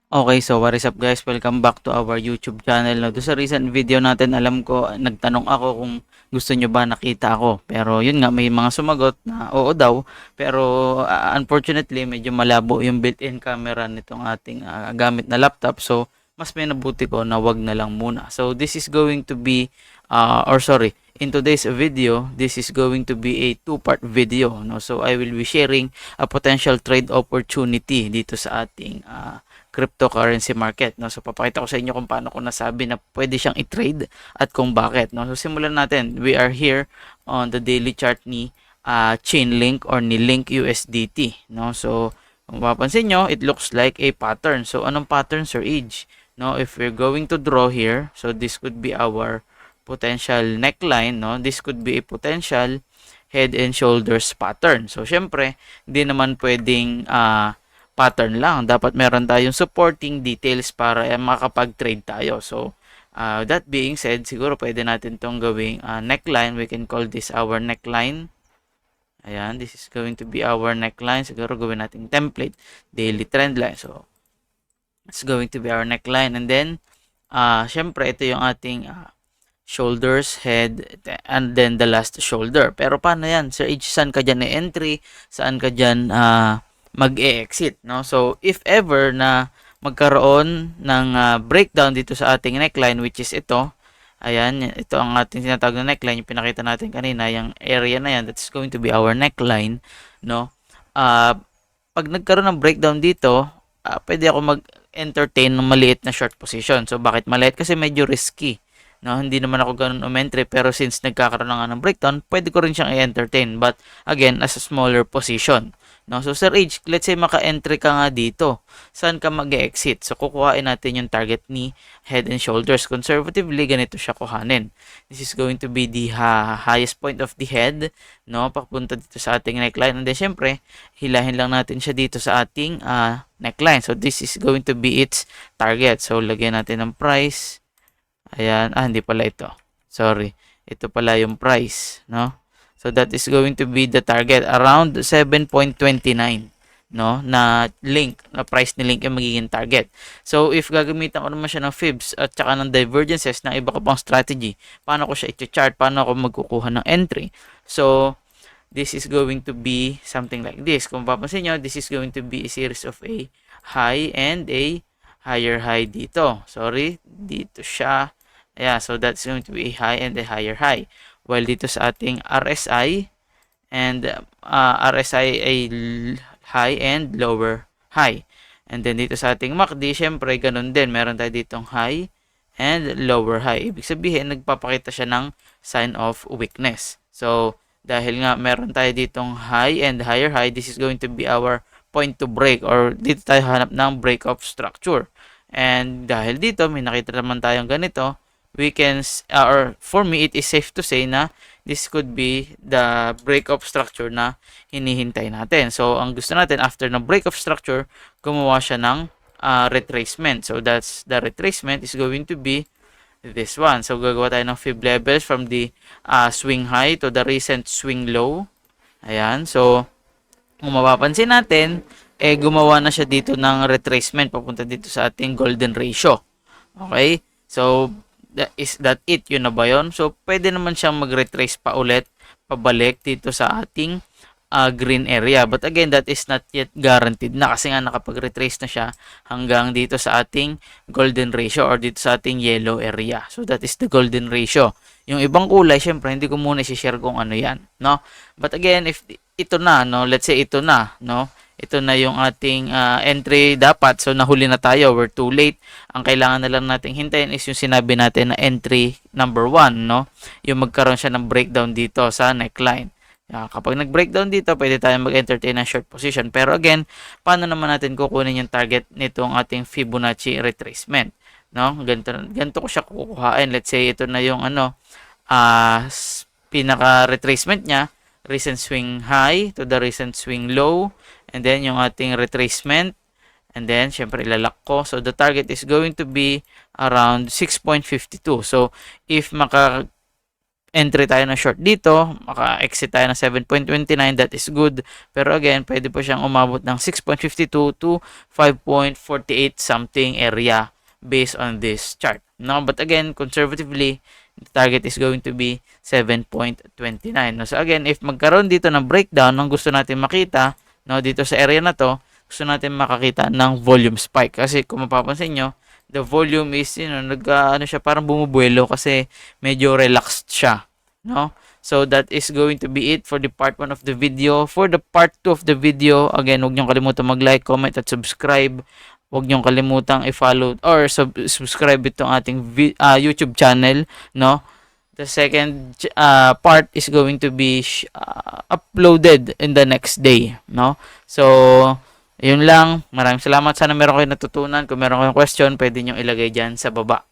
Okay, so what is up guys? Welcome back to our YouTube channel. No, doon sa recent video natin, alam ko, nagtanong ako kung gusto nyo ba nakita ako. Pero yun nga, may mga sumagot na oo daw. Pero unfortunately, medyo malabo yung built-in camera nitong ating gamit na laptop. So, mas may nabuti ko na wag na lang muna. So, this is going to be, in today's video, this is going to be a two-part video. No? So, I will be sharing a potential trade opportunity dito sa ating cryptocurrency market, no? So papakita ko sa inyo kung paano ko nasabi na pwede siyang i-trade at kung bakit, no? So simulan natin. We are here on the daily chart ni Chainlink or ni Link USDT, no? So kung mapapansin nyo, it looks like a pattern. So anong pattern, Sir Age? No, if we're going to draw here, so this could be our potential neckline, no? This could be a potential head and shoulders pattern. So syempre, hindi naman pwedeng pattern lang. Dapat meron tayong supporting details para makapag-trade tayo. So, that being said, siguro pwede natin itong gawing neckline. We can call this our neckline. Ayan, this is going to be our neckline. Siguro gawin natin template, daily trend line. So, it's going to be our neckline. And then, syempre, ito yung ating shoulders, head, and then the last shoulder. Pero paano yan? Sir H, saan ka dyan entry? Saan ka dyan mag-e-exit, no? So, if ever na magkaroon ng breakdown dito sa ating neckline, which is ito, ayan, ito ang ating tinatawag na neckline, yung pinakita natin kanina, yung area na yan, that's going to be our neckline, no? Pag nagkaroon ng breakdown dito, pwede ako mag-entertain ng maliit na short position. So, bakit maliit? Kasi medyo risky. No, hindi naman ako ganun umentry, pero since nagkakaroon na nga ng breakdown, pwede ko rin siyang i-entertain. But again, as a smaller position. No, so Sir Age, let's say maka-entry ka nga dito. Saan ka mag-exit? So kukuhain natin yung target ni head and shoulders. Conservatively, ganito siya kuhanin. This is going to be the highest point of the head, no, papunta dito sa ating neckline. And then syempre, hilahin lang natin siya dito sa ating neckline. So this is going to be its target. So lagyan natin ng price. Ayan, hindi pala ito. Sorry. Ito pala yung price, no? So that is going to be the target around 7.29, no? Na link, na price ni link yung magiging target. So if gagamitan ko naman siya ng fibs at saka ng divergences ng iba ko pang strategy, paano ko siya i-chart, paano ako magkukuha ng entry? So this is going to be something like this. Kung papansin nyo, this is going to be a series of a high and a higher high dito. Sorry, dito siya. Yeah, so that's going to be a high and a higher high. While dito sa ating RSI and RSI ay high and lower high. And then dito sa ating MACD, syempre ganun din. Meron tayo ditong high and lower high. Ibig sabihin, nagpapakita siya ng sign of weakness. So, dahil nga meron tayo ditong high and higher high, this is going to be our point to break or dito tayo hanap ng break of structure. And dahil dito, may nakita naman tayong ganito, we can, or for me, it is safe to say na this could be the break of structure na hinihintay natin. So, ang gusto natin, after ng break of structure, gumawa siya ng retracement. So, that's the retracement is going to be this one. So, gagawa tayo ng fib levels from the swing high to the recent swing low. Ayan. So, kung mapapansin natin, gumawa na siya dito ng retracement papunta dito sa ating golden ratio. Okay? So, is that it? Yun na ba yun? So, pwede naman siyang mag-retrace pa ulit, pabalik dito sa ating green area. But again, that is not yet guaranteed na kasi nga nakapag-retrace na siya hanggang dito sa ating golden ratio or dito sa ating yellow area. So, that is the golden ratio. Yung ibang kulay, syempre, hindi ko muna i-share kung ano yan, no? But again, if ito na, no? Let's say ito na, no? Ito na yung ating entry dapat. So, nahuli na tayo. We're too late. Ang kailangan na lang nating hintayin is yung sinabi natin na entry number 1, no? Yung magkaroon siya ng breakdown dito sa neckline. Kapag nag-breakdown dito, pwede tayong mag-entertain ng short position. Pero again, paano naman natin kukunin yung target nitong ating Fibonacci retracement? No? Ganito ko siya kukuhain. Let's say, ito na yung pinaka-retracement niya. Recent swing high to the recent swing low. And then, yung ating retracement. And then, syempre, ilalak ko. So, the target is going to be around 6.52. So, if entry tayo na short dito, maka-exit tayo ng 7.29, that is good. Pero again, pwede po siyang umabot ng 6.52 to 5.48 something area based on this chart. No, but again, conservatively, the target is going to be 7.29. No, so again, if magkaroon dito ng breakdown, ng gusto natin makita, no, dito sa area na to, gusto natin makakita ng volume spike. Kasi kung mapapansin nyo, the volume is, ano siya, parang bumubuelo kasi medyo relaxed siya. No? So, that is going to be it for the part 1 of the video. For the part 2 of the video, again, huwag niyong kalimutan mag-like, comment, at subscribe. Huwag niyong kalimutang i-follow or subscribe itong ating YouTube channel, no? The second part is going to be uploaded in the next day, no? So, yun lang. Maraming salamat. Sana meron kayo natutunan. Kung meron kayong question, pwede nyo ilagay dyan sa baba.